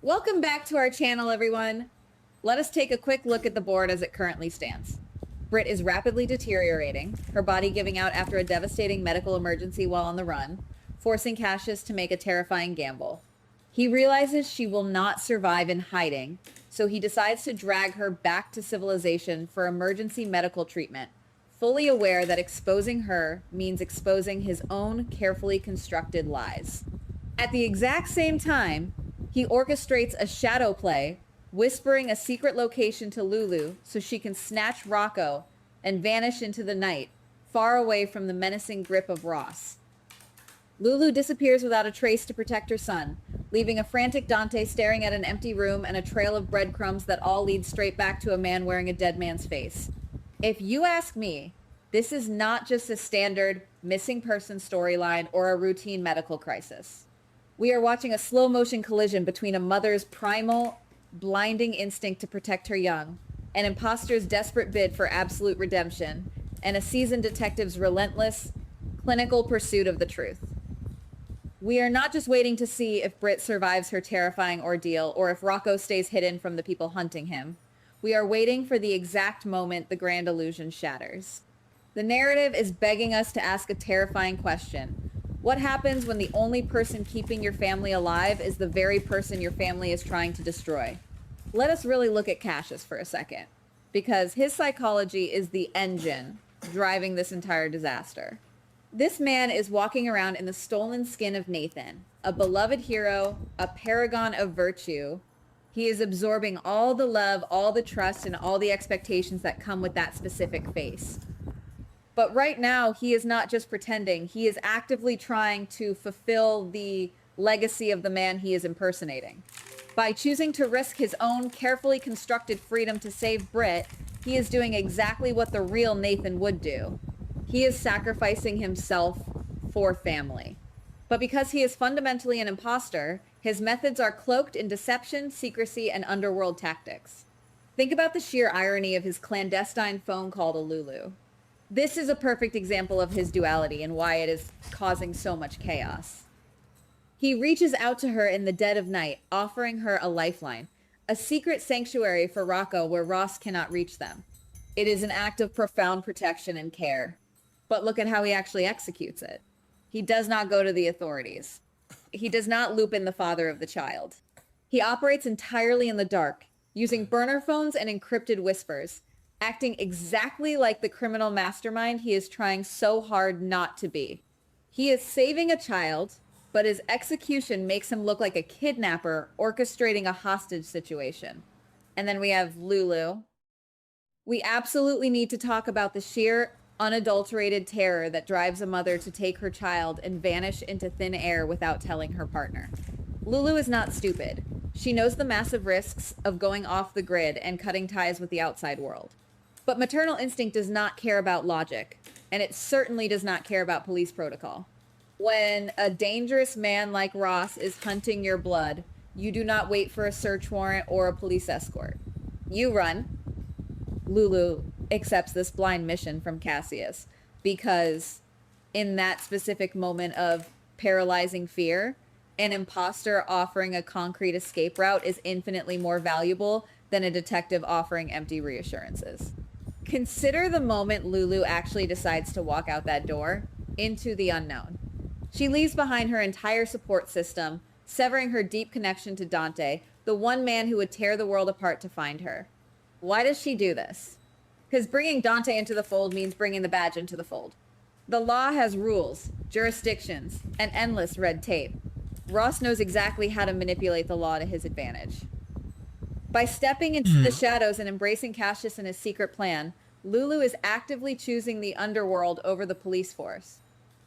Welcome back to our channel, everyone. Let us take a quick look at the board as it currently stands. Britt is rapidly deteriorating, her body giving out after a devastating medical emergency while on the run, forcing Cassius to make a terrifying gamble. He realizes she will not survive in hiding, so he decides to drag her back to civilization for emergency medical treatment, fully aware that exposing her means exposing his own carefully constructed lies. At the exact same time, he orchestrates a shadow play, whispering a secret location to Lulu so she can snatch Rocco and vanish into the night, far away from the menacing grip of Ross. Lulu disappears without a trace to protect her son, leaving a frantic Dante staring at an empty room and a trail of breadcrumbs that all lead straight back to a man wearing a dead man's face. If you ask me, this is not just a standard missing person storyline or a routine medical crisis. We are watching a slow motion collision between a mother's primal, blinding instinct to protect her young, an imposter's desperate bid for absolute redemption, and a seasoned detective's relentless, clinical pursuit of the truth. We are not just waiting to see if Britt survives her terrifying ordeal or if Rocco stays hidden from the people hunting him. We are waiting for the exact moment the grand illusion shatters. The narrative is begging us to ask a terrifying question. What happens when the only person keeping your family alive is the very person your family is trying to destroy? Let us really look at Cassius for a second, because his psychology is the engine driving this entire disaster. This man is walking around in the stolen skin of Nathan, a beloved hero, a paragon of virtue. He is absorbing all the love, all the trust, and all the expectations that come with that specific face. But right now, he is not just pretending. He is actively trying to fulfill the legacy of the man he is impersonating. By choosing to risk his own carefully constructed freedom to save Britt, he is doing exactly what the real Nathan would do. He is sacrificing himself for family. But because he is fundamentally an imposter, his methods are cloaked in deception, secrecy, and underworld tactics. Think about the sheer irony of his clandestine phone call to Lulu. This is a perfect example of his duality and why it is causing so much chaos. He reaches out to her in the dead of night, offering her a lifeline, a secret sanctuary for Rocco where Ross cannot reach them. It is an act of profound protection and care. But look at how he actually executes it. He does not go to the authorities. He does not loop in the father of the child. He operates entirely in the dark, using burner phones and encrypted whispers, acting exactly like the criminal mastermind he is trying so hard not to be. He is saving a child, but his execution makes him look like a kidnapper orchestrating a hostage situation. And then we have Lulu. We absolutely need to talk about the sheer, unadulterated terror that drives a mother to take her child and vanish into thin air without telling her partner. Lulu is not stupid. She knows the massive risks of going off the grid and cutting ties with the outside world. But maternal instinct does not care about logic, and it certainly does not care about police protocol. When a dangerous man like Ross is hunting your blood, you do not wait for a search warrant or a police escort. You run. Lulu accepts this blind mission from Cassius because in that specific moment of paralyzing fear, an imposter offering a concrete escape route is infinitely more valuable than a detective offering empty reassurances. Consider the moment Lulu actually decides to walk out that door into the unknown. She leaves behind her entire support system, severing her deep connection to Dante, the one man who would tear the world apart to find her. Why does she do this? Because bringing Dante into the fold means bringing the badge into the fold. The law has rules, jurisdictions, and endless red tape. Ross knows exactly how to manipulate the law to his advantage. By stepping into the shadows and embracing Cassius and his secret plan, Lulu is actively choosing the underworld over the police force.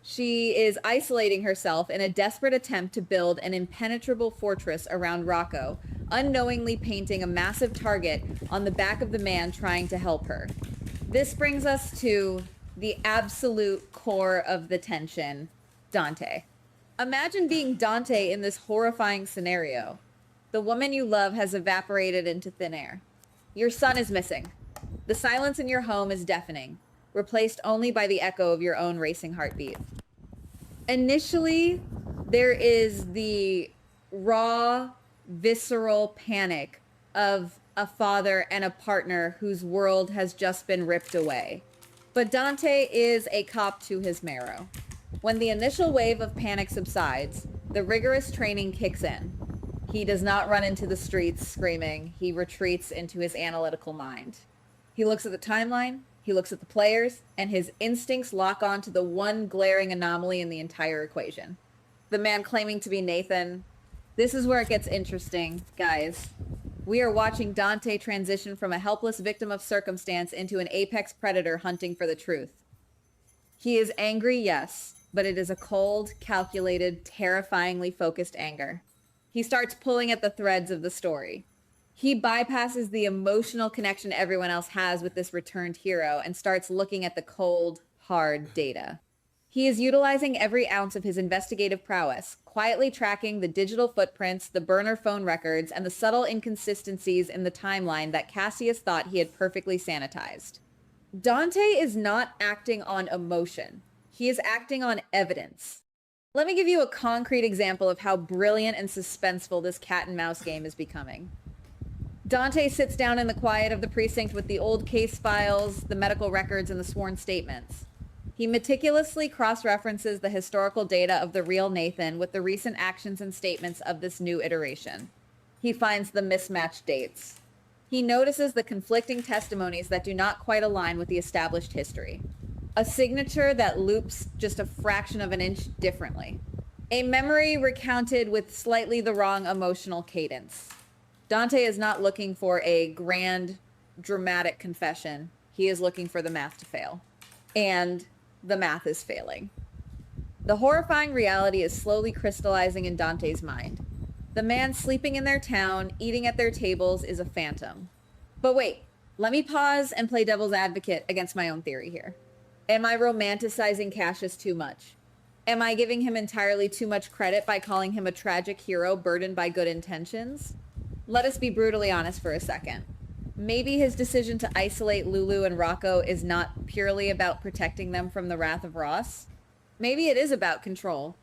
She is isolating herself in a desperate attempt to build an impenetrable fortress around Rocco, unknowingly painting a massive target on the back of the man trying to help her. This brings us to the absolute core of the tension, Dante. Imagine being Dante in this horrifying scenario. The woman you love has evaporated into thin air. Your son is missing. The silence in your home is deafening, replaced only by the echo of your own racing heartbeat. Initially, there is the raw visceral panic of a father and a partner whose world has just been ripped away. But Dante is a cop to his marrow. When the initial wave of panic subsides, the rigorous training kicks in. He does not run into the streets screaming. He retreats into his analytical mind. He looks at the timeline, he looks at the players, and his instincts lock on to the one glaring anomaly in the entire equation. The man claiming to be Nathan. This is where it gets interesting, guys. We are watching Dante transition from a helpless victim of circumstance into an apex predator hunting for the truth. He is angry, yes, but it is a cold, calculated, terrifyingly focused anger. He starts pulling at the threads of the story. He bypasses the emotional connection everyone else has with this returned hero and starts looking at the cold, hard data. He is utilizing every ounce of his investigative prowess, quietly tracking the digital footprints, the burner phone records, and the subtle inconsistencies in the timeline that Cassius thought he had perfectly sanitized. Dante is not acting on emotion. He is acting on evidence. Let me give you a concrete example of how brilliant and suspenseful this cat and mouse game is becoming. Dante sits down in the quiet of the precinct with the old case files, the medical records, and the sworn statements. He meticulously cross-references the historical data of the real Nathan with the recent actions and statements of this new iteration. He finds the mismatched dates. He notices the conflicting testimonies that do not quite align with the established history. A signature that loops just a fraction of an inch differently. A memory recounted with slightly the wrong emotional cadence. Dante is not looking for a grand, dramatic confession. He is looking for the math to fail. And the math is failing. The horrifying reality is slowly crystallizing in Dante's mind. The man sleeping in their town, eating at their tables, is a phantom. But wait, let me pause and play devil's advocate against my own theory here. Am I romanticizing Cassius too much? Am I giving him entirely too much credit by calling him a tragic hero burdened by good intentions? Let us be brutally honest for a second. Maybe his decision to isolate Lulu and Rocco is not purely about protecting them from the wrath of Ross. Maybe it is about control.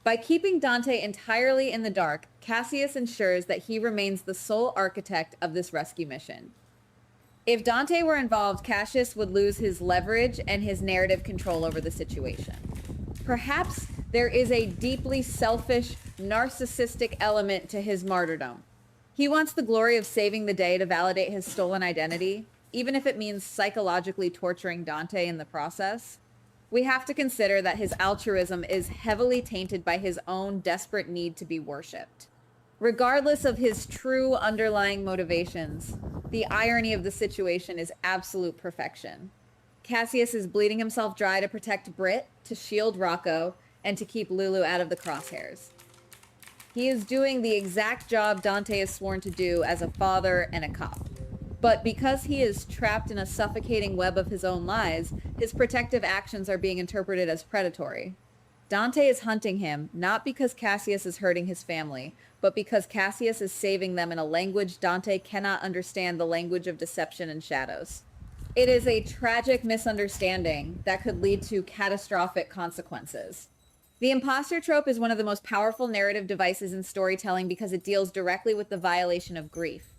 By keeping Dante entirely in the dark, Cassius ensures that he remains the sole architect of this rescue mission. If Dante were involved, Cassius would lose his leverage and his narrative control over the situation. Perhaps there is a deeply selfish, narcissistic element to his martyrdom. He wants the glory of saving the day to validate his stolen identity, even if it means psychologically torturing Dante in the process. We have to consider that his altruism is heavily tainted by his own desperate need to be worshipped. Regardless of his true underlying motivations, the irony of the situation is absolute perfection. Cassius is bleeding himself dry to protect Britt, to shield Rocco, and to keep Lulu out of the crosshairs. He is doing the exact job Dante is sworn to do as a father and a cop. But because he is trapped in a suffocating web of his own lies, his protective actions are being interpreted as predatory. Dante is hunting him, not because Cassius is hurting his family, but because Cassius is saving them in a language Dante cannot understand, the language of deception and shadows. It is a tragic misunderstanding that could lead to catastrophic consequences. The imposter trope is one of the most powerful narrative devices in storytelling because it deals directly with the violation of grief.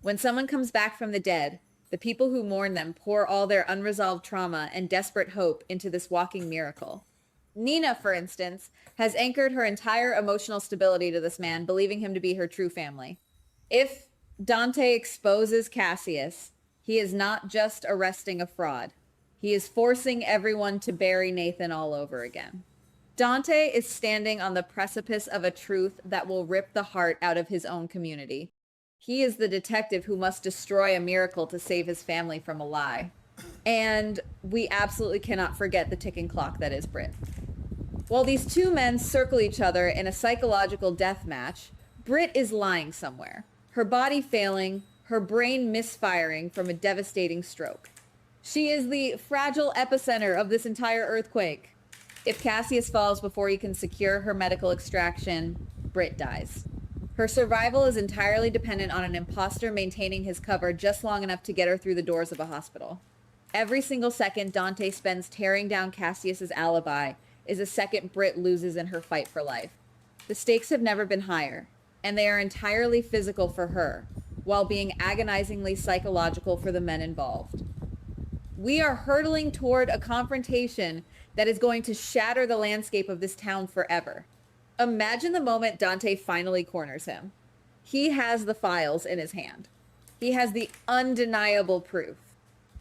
When someone comes back from the dead, the people who mourn them pour all their unresolved trauma and desperate hope into this walking miracle. Nina, for instance, has anchored her entire emotional stability to this man, believing him to be her true family. If Dante exposes Cassius, he is not just arresting a fraud. He is forcing everyone to bury Nathan all over again. Dante is standing on the precipice of a truth that will rip the heart out of his own community. He is the detective who must destroy a miracle to save his family from a lie. And we absolutely cannot forget the ticking clock that is Britt. While these two men circle each other in a psychological death match, Britt is lying somewhere, her body failing, her brain misfiring from a devastating stroke. She is the fragile epicenter of this entire earthquake. If Cassius falls before he can secure her medical extraction, Britt dies. Her survival is entirely dependent on an imposter maintaining his cover just long enough to get her through the doors of a hospital. Every single second Dante spends tearing down Cassius's alibi is a second Britt loses in her fight for life. The stakes have never been higher. and they are entirely physical for her, while being agonizingly psychological for the men involved. We are hurtling toward a confrontation that is going to shatter the landscape of this town forever. Imagine the moment Dante finally corners him. He has the files in his hand. He has the undeniable proof.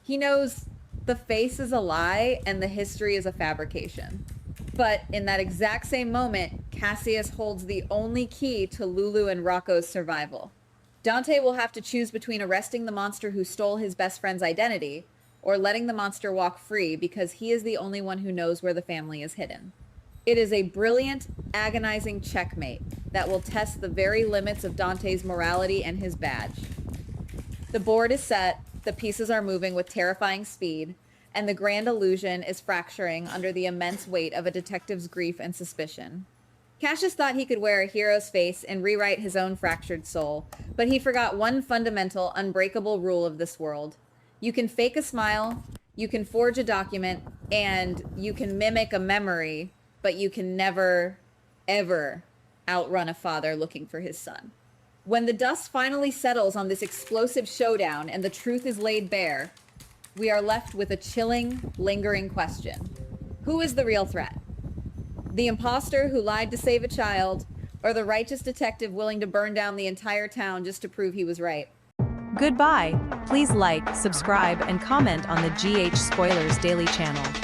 He knows the face is a lie and the history is a fabrication. But in that exact same moment, Cassius holds the only key to Lulu and Rocco's survival. Dante will have to choose between arresting the monster who stole his best friend's identity or letting the monster walk free because he is the only one who knows where the family is hidden. It is a brilliant, agonizing checkmate that will test the very limits of Dante's morality and his badge. The board is set, the pieces are moving with terrifying speed, and the grand illusion is fracturing under the immense weight of a detective's grief and suspicion. Cassius thought he could wear a hero's face and rewrite his own fractured soul, but he forgot one fundamental, unbreakable rule of this world. You can fake a smile, you can forge a document, and you can mimic a memory, but you can never, ever outrun a father looking for his son. When the dust finally settles on this explosive showdown and the truth is laid bare, we are left with a chilling, lingering question. Who is the real threat? The imposter who lied to save a child, or the righteous detective willing to burn down the entire town just to prove he was right? Goodbye. Please like, subscribe, and comment on the GH Spoilers Daily channel.